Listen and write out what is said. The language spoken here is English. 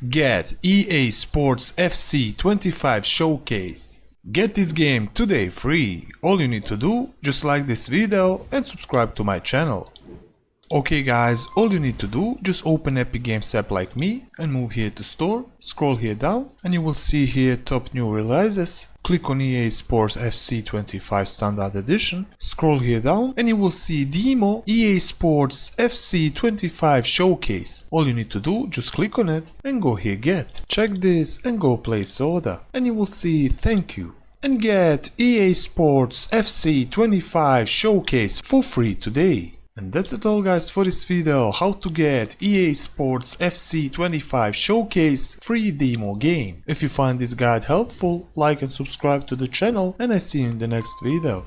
Get EA Sports FC 25 Showcase. Get this game today free. All you need to do, just like this video and subscribe to my channel. Okay guys, all you need to do, just open Epic Games app like me and move here to store, scroll here down and you will see here top new releases. Click on EA Sports FC 25 Standard Edition, scroll here down and you will see demo EA Sports FC 25 Showcase. All you need to do, just click on it and go here get. Check this and go place order and you will see thank you. And get EA Sports FC 25 Showcase for free today. And that's it all guys for this video, how to get EA Sports FC 25 Showcase free demo game. If you find this guide helpful, like and subscribe to the channel and I see you in the next video.